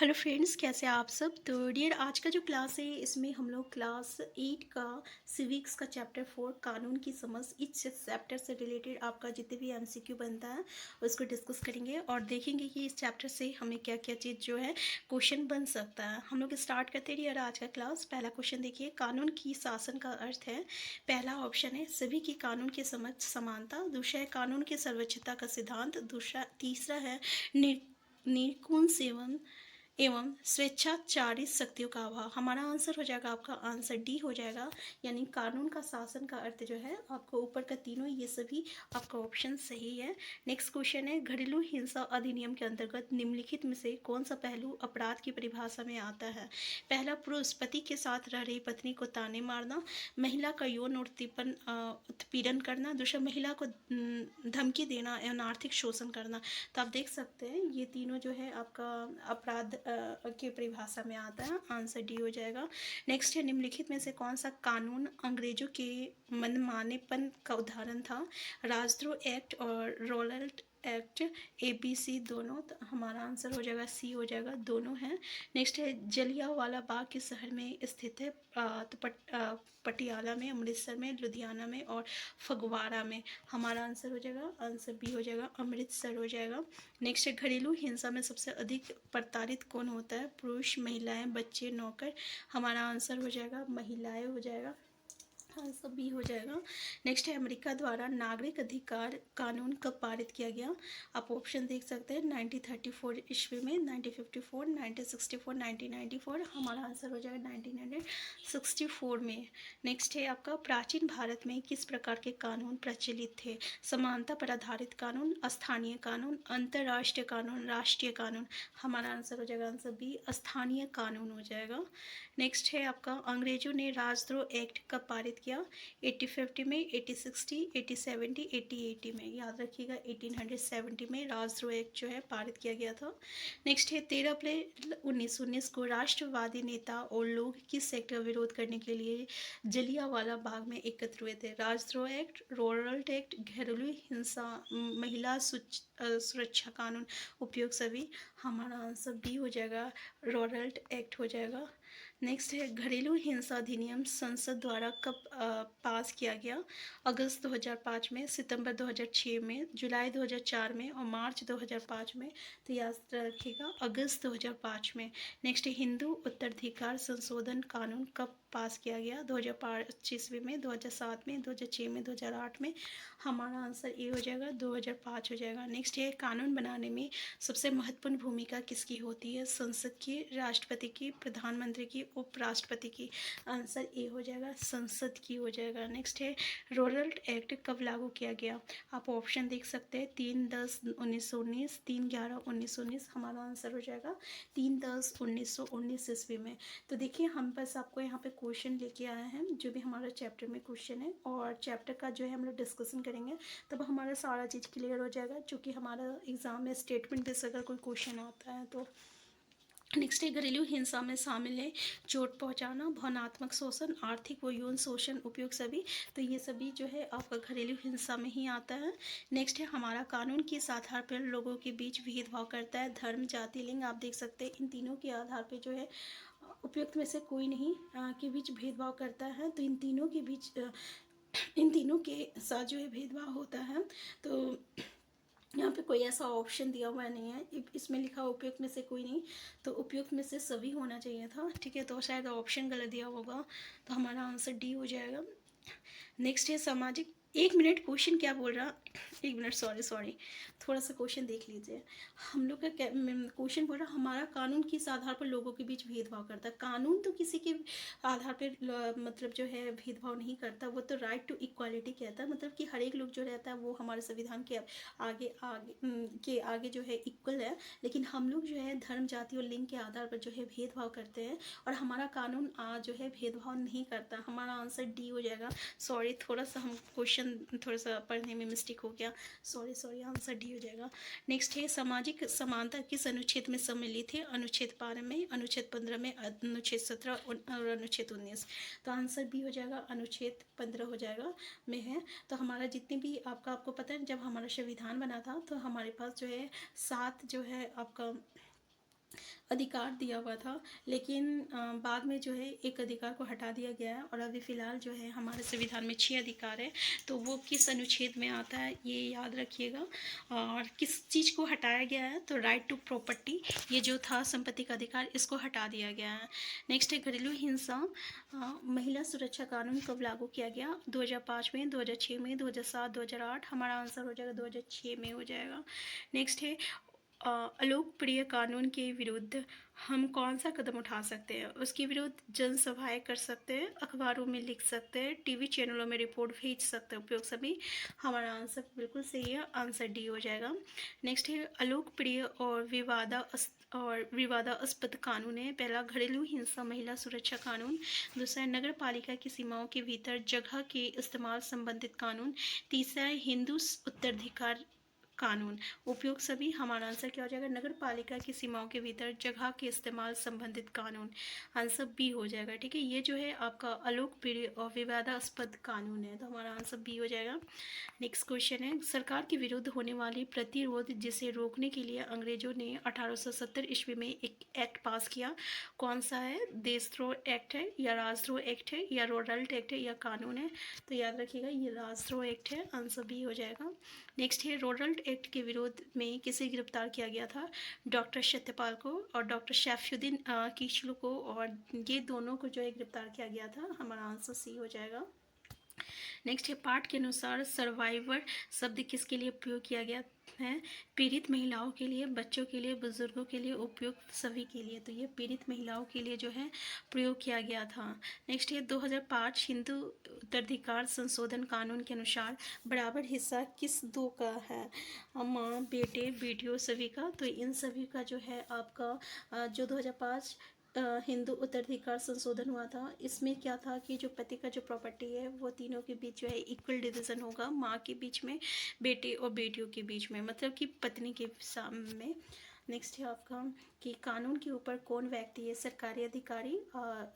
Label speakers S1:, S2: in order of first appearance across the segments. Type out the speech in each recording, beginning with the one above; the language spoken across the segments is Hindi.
S1: हेलो फ्रेंड्स, कैसे हैं आप सब। तो डियर, आज का जो क्लास है इसमें हम लोग क्लास 8 का सिविक्स का चैप्टर 4 कानून की समझ, इस चैप्टर से रिलेटेड आपका जितने भी एमसीक्यू बनता है उसको डिस्कस करेंगे और देखेंगे कि इस चैप्टर से हमें क्या क्या चीज़ जो है क्वेश्चन बन सकता है। हम लोग स्टार्ट करते हैं डियर आज का क्लास। पहला क्वेश्चन देखिए, कानून की शासन का अर्थ है। पहला ऑप्शन है सभी की कानून की समझ समानता। दूसरा है कानून की सर्वोच्चता का सिद्धांत। तीसरा है निर्गुण सेवन एवं स्वेच्छाचारित शक्तियों का अभाव। हमारा आंसर हो जाएगा, आपका आंसर डी हो जाएगा। यानी कानून का शासन का अर्थ जो है आपको ऊपर का तीनों ये सभी आपका ऑप्शन सही है। नेक्स्ट क्वेश्चन है, घरेलू हिंसा अधिनियम के अंतर्गत निम्नलिखित में से कौन सा पहलू अपराध की परिभाषा में आता है। पहला, पुरुष पति के साथ रह रही पत्नी को ताने मारना। महिला का यौन उत्पीड़न करना। दूसरा, महिला को धमकी देना एवं आर्थिक शोषण करना। तो आप देख सकते हैं ये तीनों जो है आपका अपराध की परिभाषा में आता है। आंसर डी हो जाएगा। नेक्स्ट है, निम्नलिखित में से कौन सा कानून अंग्रेजों के मनमानेपन का उदाहरण था। राजद्रोह एक्ट और रोलर्ट एक्ट, ए बी सी दोनों। तो हमारा आंसर हो जाएगा सी हो जाएगा, दोनों हैं। नेक्स्ट है, जलियांवाला बाग किस शहर में स्थित है। पटियाला में, अमृतसर में, लुधियाना में और फगवाड़ा में। हमारा आंसर हो जाएगा, आंसर बी हो जाएगा, अमृतसर हो जाएगा। नेक्स्ट है, घरेलू हिंसा में सबसे अधिक प्रताड़ित कौन होता है। पुरुष, महिलाएं, बच्चे, नौकर। हमारा आंसर हो जाएगा महिलाएं हो जाएगा, आंसर बी हो जाएगा। नेक्स्ट है, अमेरिका द्वारा नागरिक अधिकार कानून कब पारित किया गया। आप ऑप्शन देख सकते हैं, 1934 ईस्वी में, 1954, 1964, 1994। हमारा आंसर हो जाएगा 1964 में। नेक्स्ट है आपका, प्राचीन भारत में किस प्रकार के कानून प्रचलित थे। समानता पर आधारित कानून, स्थानीय कानून, अंतर्राष्ट्रीय कानून, राष्ट्रीय कानून। हमारा आंसर हो जाएगा, आंसर बी, स्थानीय कानून हो जाएगा। नेक्स्ट है आपका, अंग्रेजों ने राजद्रोह एक्ट कब पारित किया। 1850 में, 1860, 1870, 1880 में। याद रखिएगा 1870 में राजद्रोह एक्ट जो है पारित किया गया था। नेक्स्ट है, 13 अप्रैल 1919 को राष्ट्रवादी नेता और लोग किस एक्ट का विरोध करने के लिए जलियांवाला बाग में एकत्र हुए थे। राजद्रोह एक्ट, रोलर्ट एक्ट, घरेलू हिंसा, महिला सुरक्षा कानून, उपयोग सभी। हमारा आंसर बी हो जाएगा, रोलर्ट एक्ट हो जाएगा। नेक्स्ट है, घरेलू हिंसा अधिनियम संसद द्वारा कब पास किया गया। अगस्त 2005 में, सितंबर 2006 में, जुलाई 2004 में और मार्च 2005 में। तो याद रखिएगा अगस्त 2005 में। नेक्स्ट है, हिंदू उत्तराधिकार संशोधन कानून कब पास किया गया। 2005 ईस्वी में, 2007 में, 2006 में, 2008 में। हमारा आंसर ए हो जाएगा, 2005 हो जाएगा। नेक्स्ट है, कानून बनाने में सबसे महत्वपूर्ण भूमिका किसकी होती है। संसद की, राष्ट्रपति की, प्रधानमंत्री की, उपराष्ट्रपति की। आंसर ए हो जाएगा, संसद की हो जाएगा। नेक्स्ट है, रोलर्ट एक्ट कब लागू किया गया। आप ऑप्शन देख सकते हैं, 3/10/1919, 3/11/1919। हमारा आंसर हो जाएगा 3/10/1919 ईस्वी में। तो देखिए हम बस आपको यहाँ पे क्वेश्चन लेके आए हैं जो भी हमारा चैप्टर में क्वेश्चन है, और चैप्टर का जो है हम लोग डिस्कशन करेंगे तब हमारा सारा चीज़ क्लियर हो जाएगा। चूँकि हमारा एग्ज़ाम में स्टेटमेंट बेस अगर कोई क्वेश्चन आता है तो। नेक्स्ट है, घरेलू हिंसा में शामिल है चोट पहुंचाना, भावनात्मक शोषण, आर्थिक व यौन शोषण, उपयोग सभी। तो ये सभी जो है आपका घरेलू हिंसा में ही आता है। नेक्स्ट है, हमारा कानून किस आधार पर लोगों के बीच भेदभाव करता है। धर्म, जाति, लिंग। आप देख सकते हैं इन तीनों के आधार पर जो है उपयुक्त में से कोई नहीं के बीच भेदभाव करता है। तो इन तीनों के बीच इन तीनों के साथ जो है भेदभाव होता है। तो यहाँ पे कोई ऐसा ऑप्शन दिया हुआ नहीं है, इसमें लिखा उपयुक्त में से कोई नहीं, तो उपयुक्त में से सभी होना चाहिए था। ठीक है, तो शायद ऑप्शन गलत दिया होगा, तो हमारा आंसर डी हो जाएगा। नेक्स्ट है, सामाजिक, एक मिनट, क्वेश्चन क्या बोल रहा, एक मिनट, सॉरी सॉरी, थोड़ा सा क्वेश्चन देख लीजिए। हम लोग का क्वेश्चन बोल रहा, हमारा कानून किस आधार पर लोगों के बीच भेदभाव करता है। कानून तो किसी के आधार पर मतलब जो है भेदभाव नहीं करता, वो तो राइट टू इक्वालिटी कहता है। मतलब कि हर एक लोग जो रहता है वो हमारे संविधान के आगे जो है इक्वल है। लेकिन हम लोग जो है धर्म, जाति और लिंग के आधार पर जो है भेदभाव करते हैं, और हमारा कानून जो है भेदभाव नहीं करता। हमारा आंसर डी हो जाएगा। सॉरी, थोड़ा सा हम क्वेश्चन थोड़ा सा पढ़ने में मिस्टेक हो गया, सॉरी सॉरी, आंसर डी हो जाएगा। नेक्स्ट है, सामाजिक समानता किस अनुच्छेद में सम्मिलित है। अनुच्छेद 12 में, अनुच्छेद 15 में, अनुच्छेद 17 और अनुच्छेद 19। तो आंसर बी हो जाएगा, अनुच्छेद 15 हो जाएगा में है। तो हमारा जितने भी आपको पता है, जब हमारा संविधान बना था तो हमारे पास जो है 7 जो है आपका अधिकार दिया हुआ था, लेकिन बाद में जो है एक अधिकार को हटा दिया गया है और अभी फ़िलहाल जो है हमारे संविधान में 6 अधिकार है। तो वो किस अनुच्छेद में आता है ये याद रखिएगा। और किस चीज़ को हटाया गया है, तो राइट टू प्रॉपर्टी, ये जो था संपत्ति का अधिकार, इसको हटा दिया गया है। नेक्स्ट है घरेलू हिंसा। महिला सुरक्षा कानून कब लागू किया गया? 2005 में, 2006 में, 2007, 2008। हमारा आंसर हो जाएगा 2006 में हो जाएगा। नेक्स्ट है अलोकप्रिय कानून के विरुद्ध हम कौन सा कदम उठा सकते हैं? उसके विरुद्ध जनसभाएं कर सकते हैं, अखबारों में लिख सकते हैं, टीवी चैनलों में रिपोर्ट भेज सकते हैं। उपयोग सभी। हमारा आंसर बिल्कुल सही है, आंसर डी हो जाएगा। नेक्स्ट है अलोकप्रिय और विवादास्पद कानून है। पहला घरेलू हिंसा महिला सुरक्षा कानून, दूसरा नगर पालिका की सीमाओं के भीतर जगह के इस्तेमाल संबंधित कानून, तीसरा है हिंदू उत्तराधिकार कानून। उपयोग सभी। हमारा आंसर क्या हो जाएगा? नगर पालिका की सीमाओं के भीतर जगह के इस्तेमाल संबंधित कानून। आंसर बी हो जाएगा। ठीक है, ये जो है आपका अलोकप्रिय और विवादास्पद कानून है, तो हमारा आंसर बी हो जाएगा। नेक्स्ट क्वेश्चन है सरकार के विरुद्ध होने वाली प्रतिरोध जिसे रोकने के लिए अंग्रेजों ने 1870 ईस्वी में एक एक्ट पास किया, कौन सा है? देशद्रोह एक्ट है, या राजद्रोह एक्ट है, या रोडल्ट एक्ट है, या कानून है? तो याद रखिएगा ये राजद्रोह एक्ट है, आंसर बी हो जाएगा। नेक्स्ट है रोडल्ट एक्ट के विरोध में किसे गिरफ्तार किया गया था? डॉक्टर सत्यपाल को और डॉक्टर सैफुद्दीन किचलू को, और ये दोनों को जो है गिरफ्तार किया गया था। हमारा आंसर सी हो जाएगा। नेक्स्ट है पाठ के अनुसार सर्वाइवर शब्द किसके लिए प्रयोग किया गया है? पीड़ित महिलाओं के लिए, बच्चों के लिए, बुजुर्गों के लिए, उपयुक्त सभी के लिए। तो ये पीड़ित महिलाओं के लिए जो है प्रयोग किया गया था। नेक्स्ट है 2005 हिंदू उत्तराधिकार संशोधन कानून के अनुसार बराबर हिस्सा किस दो का है? माँ, बेटे, बेटियों, सभी का। तो इन सभी का जो है आपका जो 2005 हिंदू उत्तराधिकार संशोधन हुआ था, इसमें क्या था कि जो पति का जो प्रॉपर्टी है वो तीनों के बीच जो है इक्वल डिवीज़न होगा, माँ के बीच में, बेटे और बेटियों के बीच में, मतलब कि पत्नी के सामने। नेक्स्ट है आपका कि कानून के ऊपर कौन व्यक्ति है? सरकारी अधिकारी,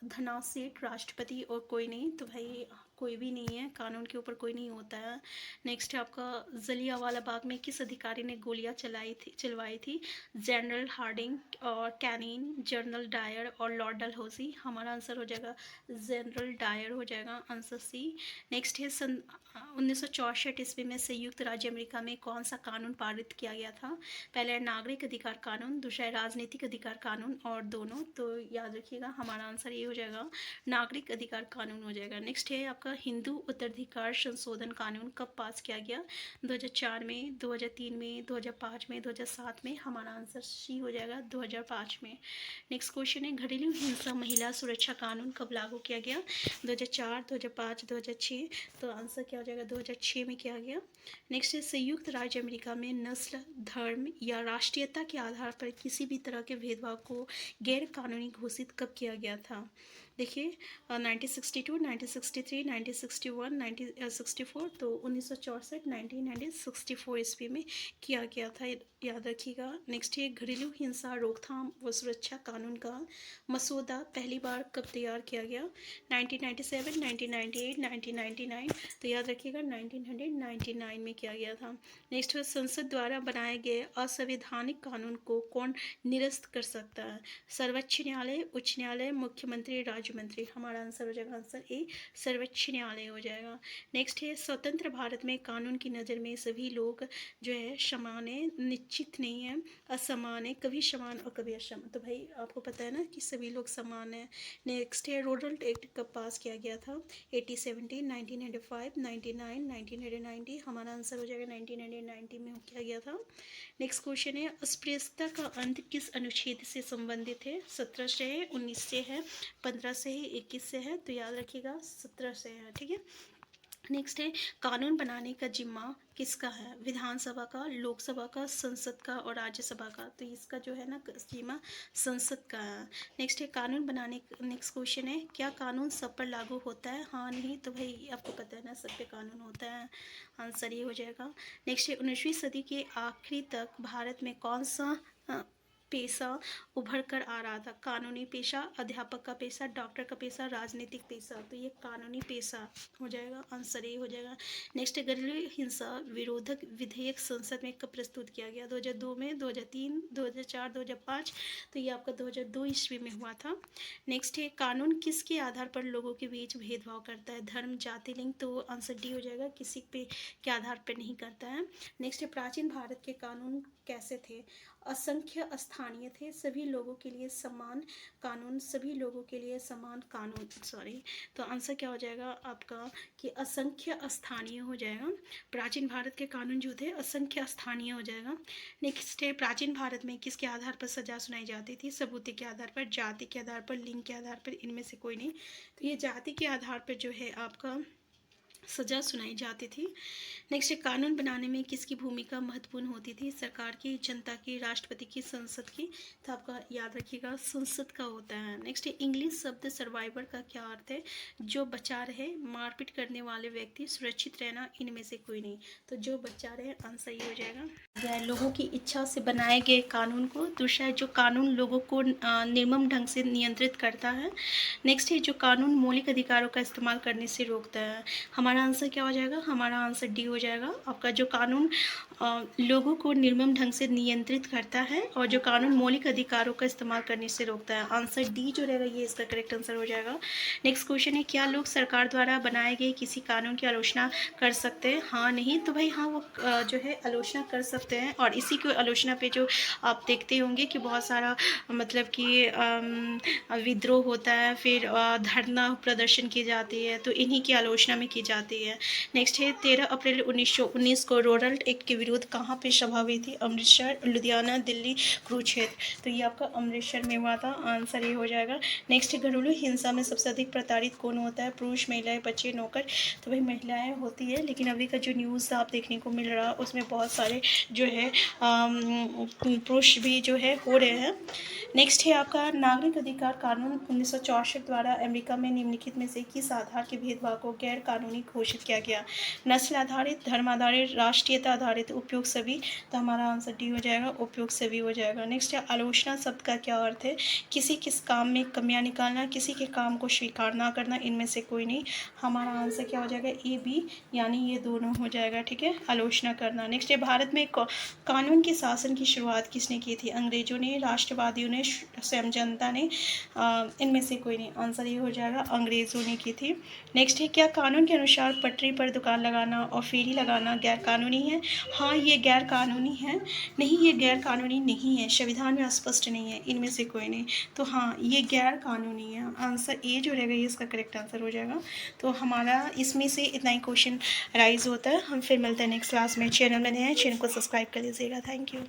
S1: धनासेठ, राष्ट्रपति और कोई नहीं। तो भाई कोई भी नहीं है, कानून के ऊपर कोई नहीं होता है। नेक्स्ट है आपका जलियांवाला बाग में किस अधिकारी ने गोलियां चलवाई थी? जनरल हार्डिंग और कैनिन, जनरल डायर और लॉर्ड डलहौजी। हमारा आंसर हो जाएगा जनरल डायर हो जाएगा, आंसर सी। नेक्स्ट है 1964 ईस्वी में संयुक्त राज्य अमेरिका में कौन सा कानून पारित किया गया था? पहला है नागरिक अधिकार कानून, दूसरा है राजनीतिक अधिकार कानून, और दोनों। तो याद रखिएगा हमारा आंसर ये हो जाएगा नागरिक अधिकार कानून हो जाएगा। नेक्स्ट है आपका हिंदू उत्तराधिकार संशोधन कानून कब पास किया गया? 2004 में, 2003 में, 2005 में, 2007 में। हमारा आंसर सी हो जाएगा 2005 में। नेक्स्ट क्वेश्चन है घरेलू हिंसा महिला सुरक्षा कानून कब लागू किया गया? 2004, 2005, 2006। तो आंसर क्या हो जाएगा? 2006 में किया गया। नेक्स्ट है संयुक्त राज्य अमेरिका में नस्ल, धर्म या राष्ट्रीयता के आधार पर किसी भी तरह के भेदभाव को गैर कानूनी घोषित कब किया गया था? देखिए 1962, 1963, 1961, 1964। तो 1964, 1964 ईस्वी में किया गया था, याद रखिएगा। नेक्स्ट है घरेलू हिंसा रोकथाम व सुरक्षा कानून का मसौदा पहली बार कब तैयार किया गया? 1997, 1998, 1999। तो याद रखिएगा 1999 में किया गया था। नेक्स्ट है संसद द्वारा बनाए गए असंवैधानिक कानून को कौन निरस्त कर सकता है? सर्वोच्च न्यायालय, उच्च न्यायालय, मुख्यमंत्री, राज्य मंत्री। हमारा आंसर हो जाएगा आंसर ए, सर्वोच्च न्यायालय हो जाएगा। नेक्स्ट है स्वतंत्र भारत में कानून की नज़र में सभी लोग जो है समान है, निश्चित नहीं है, असमान है, कभी समान और कभी असमान। तो भाई आपको पता है ना कि सभी लोग समान है। नेक्स्ट है रोडल्ट एक्ट कब पास किया गया था? 1870, 1995, 99, 1990। हमारा आंसर हो जाएगा 1990 में किया गया था। नेक्स्ट क्वेश्चन है अस्पृश्यता का अंत किस अनुच्छेद से संबंधित है? 17 से है, 19 से है, 15 से है, 21 से है। तो याद रखिएगा 17 से है। ठीक है, नेक्स्ट है कानून बनाने का जिम्मा किसका है? विधानसभा का, लोकसभा का, संसद का और राज्यसभा का। तो इसका जो है ना जिम्मा संसद का है। नेक्स्ट है कानून बनाने, नेक्स्ट क्वेश्चन है क्या कानून सब पर लागू होता है? हाँ नहीं। तो भाई आपको पता है ना सब पे कानून होता है, आंसर ये हो जाएगा। नेक्स्ट है 19वीं सदी के आखिरी तक भारत में कौन सा पेशा उभर कर आ रहा था। कानूनी पेशा, अध्यापक का पेशा, डॉक्टर का पेशा, राजनीतिक पेशा। तो ये कानूनी पेशा हो जाएगा, आंसर ए हो जाएगा। नेक्स्ट है घरेलू हिंसा विरोधक विधेयक संसद में कब प्रस्तुत किया गया? 2002 में, 2003, 2004, 2005। तो ये आपका 2002 ईस्वी में हुआ था। नेक्स्ट है कानून किसके आधार पर लोगों के बीच भेदभाव करता है? धर्म, जाति, लिंग। तो आंसर डी हो जाएगा, किसी पे के आधार पर नहीं करता है। नेक्स्ट है प्राचीन भारत के कानून कैसे थे? असंख्य स्थानीय थे, सभी लोगों के लिए समान कानून, सभी लोगों के लिए समान कानून, सॉरी। तो आंसर क्या हो जाएगा आपका कि असंख्य स्थानीय हो जाएगा। प्राचीन भारत के कानून जो थे असंख्य स्थानीय हो जाएगा। नेक्स्ट है प्राचीन भारत में किसके आधार पर सजा सुनाई जाती थी? सबूती के आधार पर, जाति के आधार पर, लिंग के आधार पर, इनमें से कोई नहीं। तो ये जाति के आधार पर जो है आपका सजा सुनाई जाती थी। नेक्स्ट है कानून बनाने में किसकी भूमिका महत्वपूर्ण होती थी? सरकार की, जनता की, राष्ट्रपति की, संसद की। तो आपका याद रखिएगा संसद का होता है। नेक्स्ट है इंग्लिश शब्द सर्वाइवर का क्या अर्थ है? जो बचा रहे, मारपीट करने वाले व्यक्ति, सुरक्षित रहना, इनमें से कोई नहीं। तो जो बचा रहे, आंसर ये हो जाएगा। लोगों की इच्छा से बनाए गए कानून को। दूसरा है जो कानून लोगों को निर्मम ढंग से नियंत्रित करता है। नेक्स्ट है जो कानून मौलिक अधिकारों का इस्तेमाल करने से रोकता है। हमारा आंसर क्या हो जाएगा? हमारा आंसर डी हो जाएगा। आपका जो कानून लोगों को निर्मम ढंग से नियंत्रित करता है और जो कानून मौलिक अधिकारों का इस्तेमाल करने से रोकता है। आंसर डी जो रहेगा ये इसका करेक्ट आंसर हो जाएगा। नेक्स्ट क्वेश्चन है क्या लोग सरकार द्वारा बनाए गए किसी कानून की आलोचना कर सकते हैं? हाँ, नहीं। तो भाई हाँ, वो जो है आलोचना कर सकते हैं। और इसी की आलोचना पे जो आप देखते होंगे कि बहुत सारा मतलब कि विद्रोह होता है, फिर धरना प्रदर्शन की जाती है, तो इन्हीं की आलोचना में की जाती है। नेक्स्ट है 13 अप्रैल 1919 को रोनाल्ड एक्ट के विरुद्ध कहाँ पे सभा हुई थी? अमृतसर, लुधियाना, दिल्ली, कुरुक्षेत्र। तो ये आपका अमृतसर में हुआ था, आंसर ये हो जाएगा। नेक्स्ट है घरेलू हिंसा में सबसे अधिक प्रताड़ित कौन होता है? पुरुष, महिलाएं, बच्चे, नौकर। तो भाई महिलाएं होती है, लेकिन अभी का जो न्यूज़ आप देखने को मिल रहा है उसमें बहुत सारे जो है पुरुष भी जो है हो रहे हैं। नेक्स्ट है आपका नागरिक अधिकार कानून 1964 द्वारा अमेरिका में निम्नलिखित में से किस आधार के भेदभाव को गैर कानूनी घोषित किया गया? नस्ल आधारित, धर्म आधारित, राष्ट्रीयता आधारित, उपयोग सभी। तो हमारा आंसर डी हो जाएगा, उपयोग सभी हो जाएगा। नेक्स्ट है आलोचना शब्द का क्या अर्थ है? किसी किस काम में कमियां निकालना, किसी के काम को स्वीकार ना करना, इनमें से कोई नहीं। हमारा आंसर क्या हो जाएगा? ए बी, यानी ये दोनों हो जाएगा। ठीक है, आलोचना करना। नेक्स्ट है भारत में कानून के शासन की शुरुआत किसने की थी? अंग्रेजों ने, राष्ट्रवादियों ने, स्वयं जनता ने, इनमें से कोई नहीं। आंसर ये हो जाएगा अंग्रेजों ने की थी। नेक्स्ट है क्या कानून के अनुसार पटरी पर दुकान लगाना और फेरी लगाना गैर कानूनी है? हाँ, ये गैर कानूनी है। नहीं, ये गैर कानूनी नहीं है, संविधान में स्पष्ट नहीं है, इनमें से कोई नहीं। तो हाँ, ये गैर कानूनी है। आंसर ए जो रहेगा ये इसका करेक्ट आंसर हो जाएगा। तो हमारा इसमें से इतना ही क्वेश्चन राइज होता है। हम फिर मिलते हैं नेक्स्ट क्लास में। चैनल में नए हैं, चैनल को सब्सक्राइब कर लीजिएगा। Thank you.